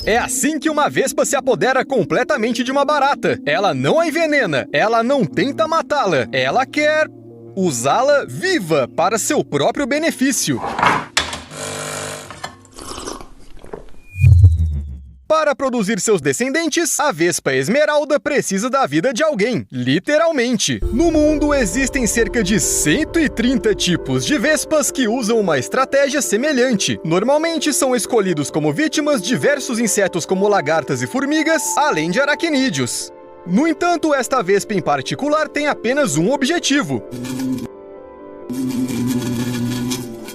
É assim que uma vespa se apodera completamente de uma barata. Ela não a envenena, ela não tenta matá-la, ela quer usá-la viva para seu próprio benefício. Para produzir seus descendentes, a vespa esmeralda precisa da vida de alguém, literalmente. No mundo existem cerca de 130 tipos de vespas que usam uma estratégia semelhante. Normalmente são escolhidos como vítimas diversos insetos como lagartas e formigas, além de aracnídeos. No entanto, esta vespa em particular tem apenas um objetivo.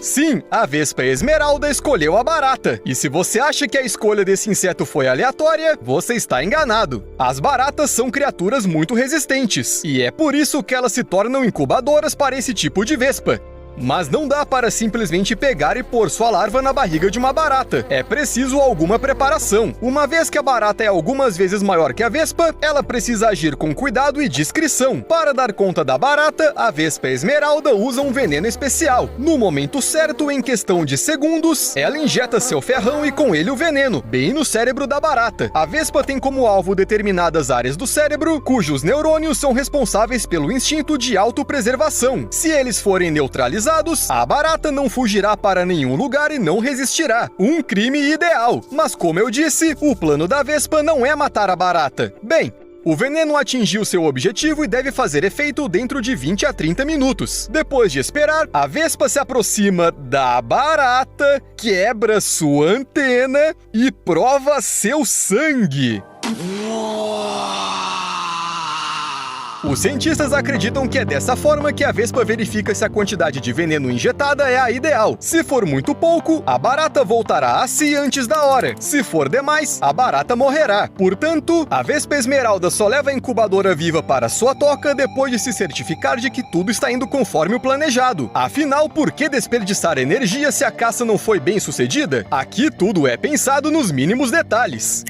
Sim, a vespa esmeralda escolheu a barata. E se você acha que a escolha desse inseto foi aleatória, você está enganado. As baratas são criaturas muito resistentes, e é por isso que elas se tornam incubadoras para esse tipo de vespa. Mas não dá para simplesmente pegar e pôr sua larva na barriga de uma barata. É preciso alguma preparação. Uma vez que a barata é algumas vezes maior que a vespa, ela precisa agir com cuidado e discrição. Para dar conta da barata, a vespa esmeralda usa um veneno especial. No momento certo, em questão de segundos, ela injeta seu ferrão e com ele o veneno, bem no cérebro da barata. A vespa tem como alvo determinadas áreas do cérebro, cujos neurônios são responsáveis pelo instinto de autopreservação. Se eles forem neutralizados, a barata não fugirá para nenhum lugar e não resistirá. Um crime ideal. Mas como eu disse, o plano da vespa não é matar a barata. Bem, o veneno atingiu seu objetivo e deve fazer efeito dentro de 20 a 30 minutos. Depois de esperar, a vespa se aproxima da barata, quebra sua antena e prova seu sangue. Os cientistas acreditam que é dessa forma que a vespa verifica se a quantidade de veneno injetada é a ideal. Se for muito pouco, a barata voltará a si antes da hora. Se for demais, a barata morrerá. Portanto, a vespa esmeralda só leva a incubadora viva para sua toca depois de se certificar de que tudo está indo conforme o planejado. Afinal, por que desperdiçar energia se a caça não foi bem sucedida? Aqui tudo é pensado nos mínimos detalhes.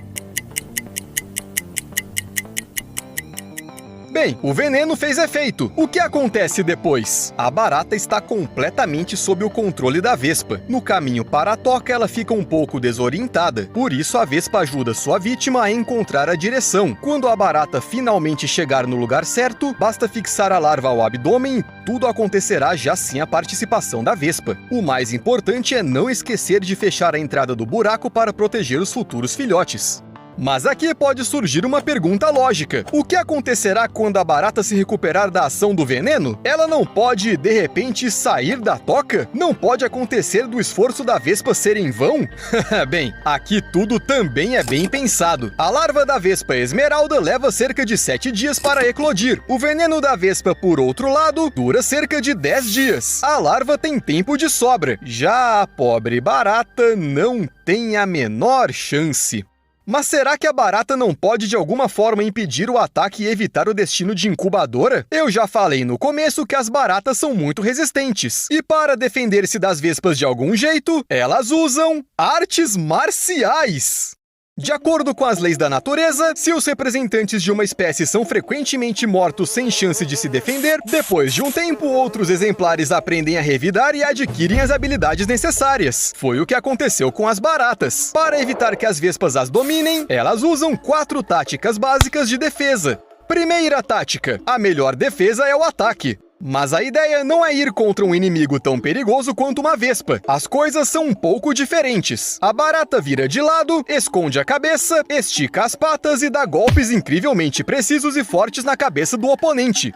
Bem, o veneno fez efeito. O que acontece depois? A barata está completamente sob o controle da vespa. No caminho para a toca, ela fica um pouco desorientada. Por isso, a vespa ajuda sua vítima a encontrar a direção. Quando a barata finalmente chegar no lugar certo, basta fixar a larva ao abdômen e tudo acontecerá já sem a participação da vespa. O mais importante é não esquecer de fechar a entrada do buraco para proteger os futuros filhotes. Mas aqui pode surgir uma pergunta lógica. O que acontecerá quando a barata se recuperar da ação do veneno? Ela não pode, de repente, sair da toca? Não pode acontecer do esforço da vespa ser em vão? Bem, aqui tudo também é bem pensado. A larva da vespa esmeralda leva cerca de 7 dias para eclodir. O veneno da vespa, por outro lado, dura cerca de 10 dias. A larva tem tempo de sobra. Já a pobre barata não tem a menor chance. Mas será que a barata não pode de alguma forma impedir o ataque e evitar o destino de incubadora? Eu já falei no começo que as baratas são muito resistentes. E para defender-se das vespas de algum jeito, elas usam artes marciais. De acordo com as leis da natureza, se os representantes de uma espécie são frequentemente mortos sem chance de se defender, depois de um tempo, outros exemplares aprendem a revidar e adquirem as habilidades necessárias. Foi o que aconteceu com as baratas. Para evitar que as vespas as dominem, elas usam 4 táticas básicas de defesa. Primeira tática: a melhor defesa é o ataque. Mas a ideia não é ir contra um inimigo tão perigoso quanto uma vespa. As coisas são um pouco diferentes. A barata vira de lado, esconde a cabeça, estica as patas e dá golpes incrivelmente precisos e fortes na cabeça do oponente.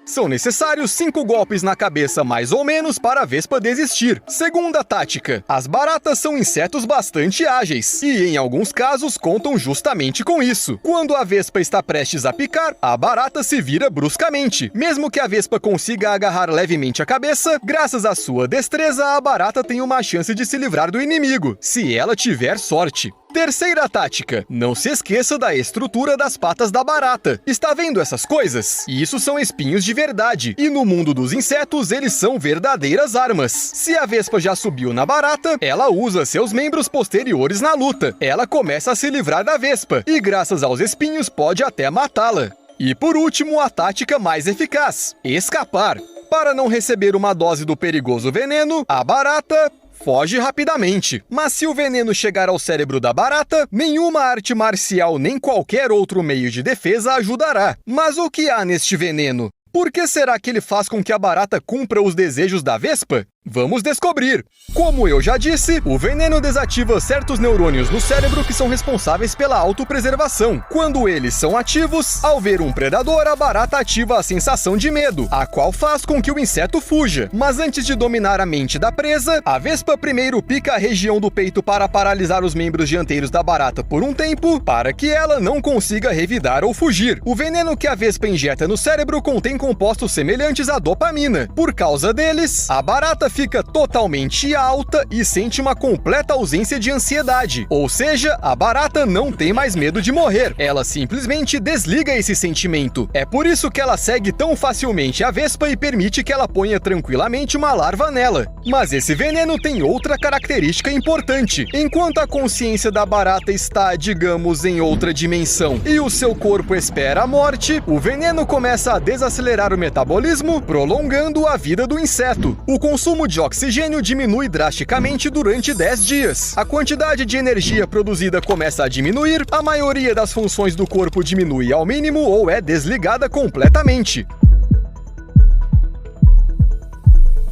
São necessários 5 golpes na cabeça mais ou menos para a vespa desistir. Segunda tática: as baratas são insetos bastante ágeis e, em alguns casos, contam justamente com isso. Quando a vespa está prestes a picar, a barata se vira bruscamente. Mesmo que a vespa consiga agarrar levemente a cabeça, graças à sua destreza, a barata tem uma chance de se livrar do inimigo, se ela tiver sorte. Terceira tática: não se esqueça da estrutura das patas da barata. Está vendo essas coisas? Isso são espinhos de verdade, e no mundo dos insetos eles são verdadeiras armas. Se a vespa já subiu na barata, ela usa seus membros posteriores na luta. Ela começa a se livrar da vespa, e graças aos espinhos pode até matá-la. E por último, a tática mais eficaz: escapar. Para não receber uma dose do perigoso veneno, a barata foge rapidamente. Mas se o veneno chegar ao cérebro da barata, nenhuma arte marcial nem qualquer outro meio de defesa ajudará. Mas o que há neste veneno? Por que será que ele faz com que a barata cumpra os desejos da vespa? Vamos descobrir! Como eu já disse, o veneno desativa certos neurônios no cérebro que são responsáveis pela autopreservação. Quando eles são ativos, ao ver um predador, a barata ativa a sensação de medo, a qual faz com que o inseto fuja. Mas antes de dominar a mente da presa, a vespa primeiro pica a região do peito para paralisar os membros dianteiros da barata por um tempo, para que ela não consiga revidar ou fugir. O veneno que a vespa injeta no cérebro contém compostos semelhantes à dopamina. Por causa deles, a barata fica totalmente alta e sente uma completa ausência de ansiedade. Ou seja, a barata não tem mais medo de morrer. Ela simplesmente desliga esse sentimento. É por isso que ela segue tão facilmente a vespa e permite que ela ponha tranquilamente uma larva nela. Mas esse veneno tem outra característica importante. Enquanto a consciência da barata está, digamos, em outra dimensão e o seu corpo espera a morte, o veneno começa a desacelerar o metabolismo, prolongando a vida do inseto. O consumo de oxigênio diminui drasticamente durante 10 dias. A quantidade de energia produzida começa a diminuir, a maioria das funções do corpo diminui ao mínimo ou é desligada completamente.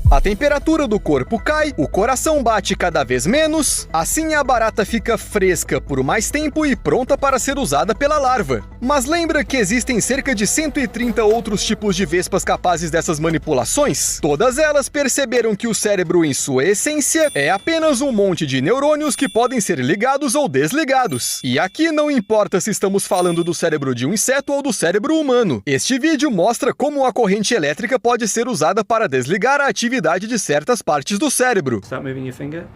A temperatura do corpo cai, o coração bate cada vez menos, assim a barata fica fresca por mais tempo e pronta para ser usada pela larva. Mas lembra que existem cerca de 130 outros tipos de vespas capazes dessas manipulações? Todas elas perceberam que o cérebro, em sua essência, é apenas um monte de neurônios que podem ser ligados ou desligados. E aqui não importa se estamos falando do cérebro de um inseto ou do cérebro humano. Este vídeo mostra como a corrente elétrica pode ser usada para desligar a atividade de certas partes do cérebro. Start moving your finger.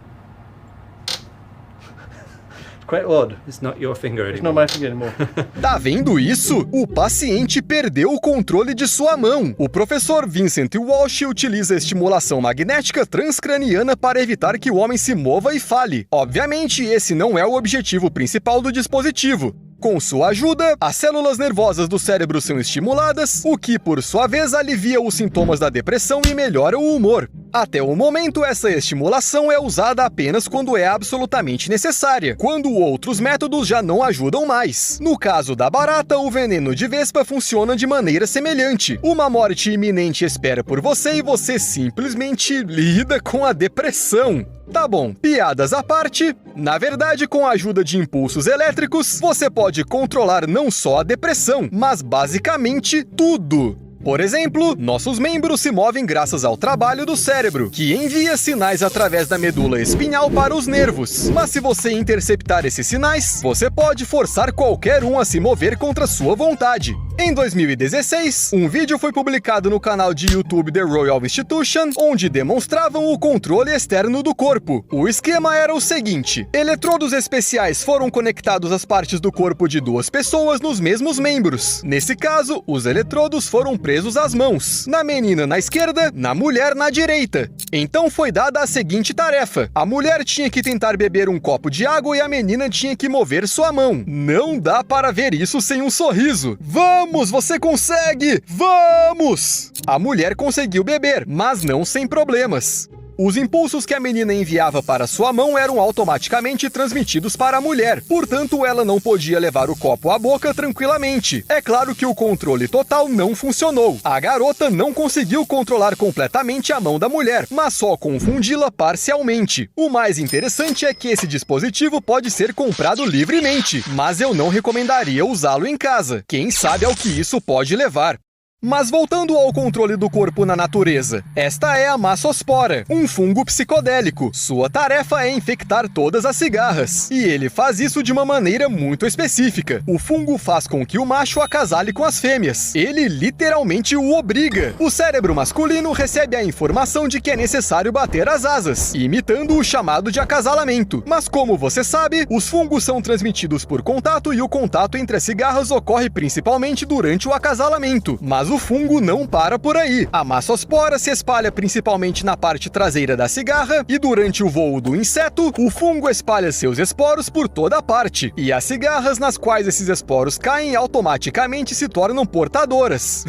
It's quite odd. It's not your finger anymore. It's not my finger anymore. Tá vendo isso? O paciente perdeu o controle de sua mão. O professor Vincent Walsh utiliza estimulação magnética transcraniana para evitar que o homem se mova e fale. Obviamente, esse não é o objetivo principal do dispositivo. Com sua ajuda, as células nervosas do cérebro são estimuladas, o que, por sua vez, alivia os sintomas da depressão e melhora o humor. Até o momento, essa estimulação é usada apenas quando é absolutamente necessária, quando outros métodos já não ajudam mais. No caso da barata, o veneno de vespa funciona de maneira semelhante. Uma morte iminente espera por você e você simplesmente lida com a depressão. Tá bom, piadas à parte, na verdade, com a ajuda de impulsos elétricos, você pode controlar não só a depressão, mas basicamente tudo. Por exemplo, nossos membros se movem graças ao trabalho do cérebro, que envia sinais através da medula espinhal para os nervos. Mas se você interceptar esses sinais, você pode forçar qualquer um a se mover contra sua vontade. Em 2016, um vídeo foi publicado no canal de YouTube The Royal Institution, onde demonstravam o controle externo do corpo. O esquema era o seguinte: eletrodos especiais foram conectados às partes do corpo de duas pessoas nos mesmos membros. Nesse caso, os eletrodos foram presos às mãos, na menina na esquerda, na mulher na direita. Então foi dada a seguinte tarefa: a mulher tinha que tentar beber um copo de água e a menina tinha que mover sua mão. Não dá para ver isso sem um sorriso. Vamos, você consegue! Vamos! A mulher conseguiu beber, mas não sem problemas. Os impulsos que a menina enviava para sua mão eram automaticamente transmitidos para a mulher, portanto ela não podia levar o copo à boca tranquilamente. É claro que o controle total não funcionou. A garota não conseguiu controlar completamente a mão da mulher, mas só confundi-la parcialmente. O mais interessante é que esse dispositivo pode ser comprado livremente, mas eu não recomendaria usá-lo em casa. Quem sabe ao que isso pode levar. Mas voltando ao controle do corpo na natureza, esta é a massospora, um fungo psicodélico. Sua tarefa é infectar todas as cigarras, e ele faz isso de uma maneira muito específica. O fungo faz com que o macho acasale com as fêmeas. Ele literalmente o obriga. O cérebro masculino recebe a informação de que é necessário bater as asas, imitando o chamado de acasalamento. Mas como você sabe, os fungos são transmitidos por contato e o contato entre as cigarras ocorre principalmente durante o acasalamento. Mas Mas o fungo não para por aí. A massospora se espalha principalmente na parte traseira da cigarra e durante o voo do inseto, o fungo espalha seus esporos por toda a parte. E as cigarras nas quais esses esporos caem automaticamente se tornam portadoras.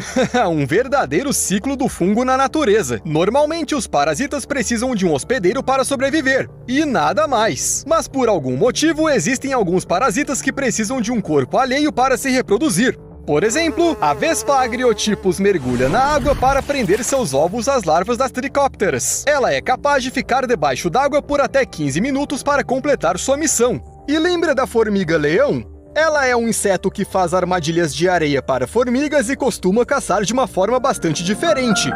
Um verdadeiro ciclo do fungo na natureza. Normalmente os parasitas precisam de um hospedeiro para sobreviver. E nada mais. Mas por algum motivo existem alguns parasitas que precisam de um corpo alheio para se reproduzir. Por exemplo, a Vespa Agriotipus mergulha na água para prender seus ovos às larvas das tricópteras. Ela é capaz de ficar debaixo d'água por até 15 minutos para completar sua missão. E lembra da formiga-leão? Ela é um inseto que faz armadilhas de areia para formigas e costuma caçar de uma forma bastante diferente.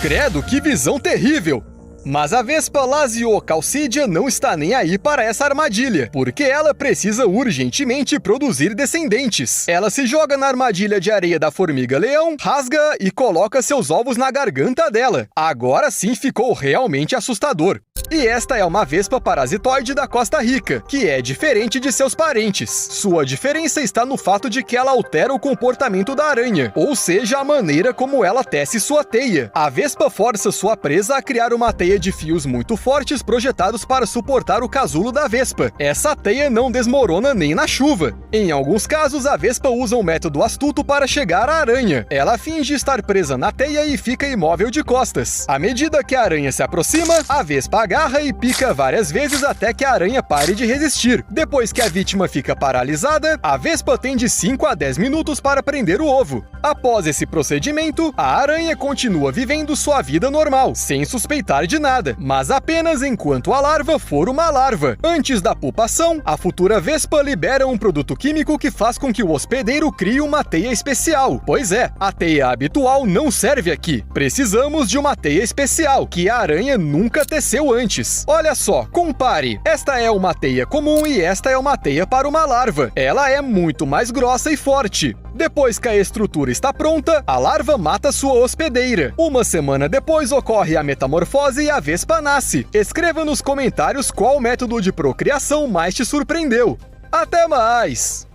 Credo, que visão terrível! Mas a Vespa Lasiocalcidia não está nem aí para essa armadilha, porque ela precisa urgentemente produzir descendentes. Ela se joga na armadilha de areia da formiga-leão, rasga e coloca seus ovos na garganta dela. Agora sim ficou realmente assustador. E esta é uma vespa parasitoide da Costa Rica, que é diferente de seus parentes. Sua diferença está no fato de que ela altera o comportamento da aranha, ou seja, a maneira como ela tece sua teia. A vespa força sua presa a criar uma teia de fios muito fortes projetados para suportar o casulo da vespa. Essa teia não desmorona nem na chuva. Em alguns casos, a vespa usa um método astuto para chegar à aranha. Ela finge estar presa na teia e fica imóvel de costas. À medida que a aranha se aproxima, a vespa agarra e pica várias vezes até que a aranha pare de resistir. Depois que a vítima fica paralisada, a vespa tem de 5 a 10 minutos para prender o ovo. Após esse procedimento, a aranha continua vivendo sua vida normal, sem suspeitar de nada, mas apenas enquanto a larva for uma larva. Antes da pupação, a futura vespa libera um produto químico que faz com que o hospedeiro crie uma teia especial. Pois é, a teia habitual não serve aqui. Precisamos de uma teia especial, que a aranha nunca teceu antes. Olha só, compare. Esta é uma teia comum e esta é uma teia para uma larva. Ela é muito mais grossa e forte. Depois que a estrutura está pronta, a larva mata sua hospedeira. Uma semana depois ocorre a metamorfose e a vespa nasce. Escreva nos comentários qual método de procriação mais te surpreendeu. Até mais!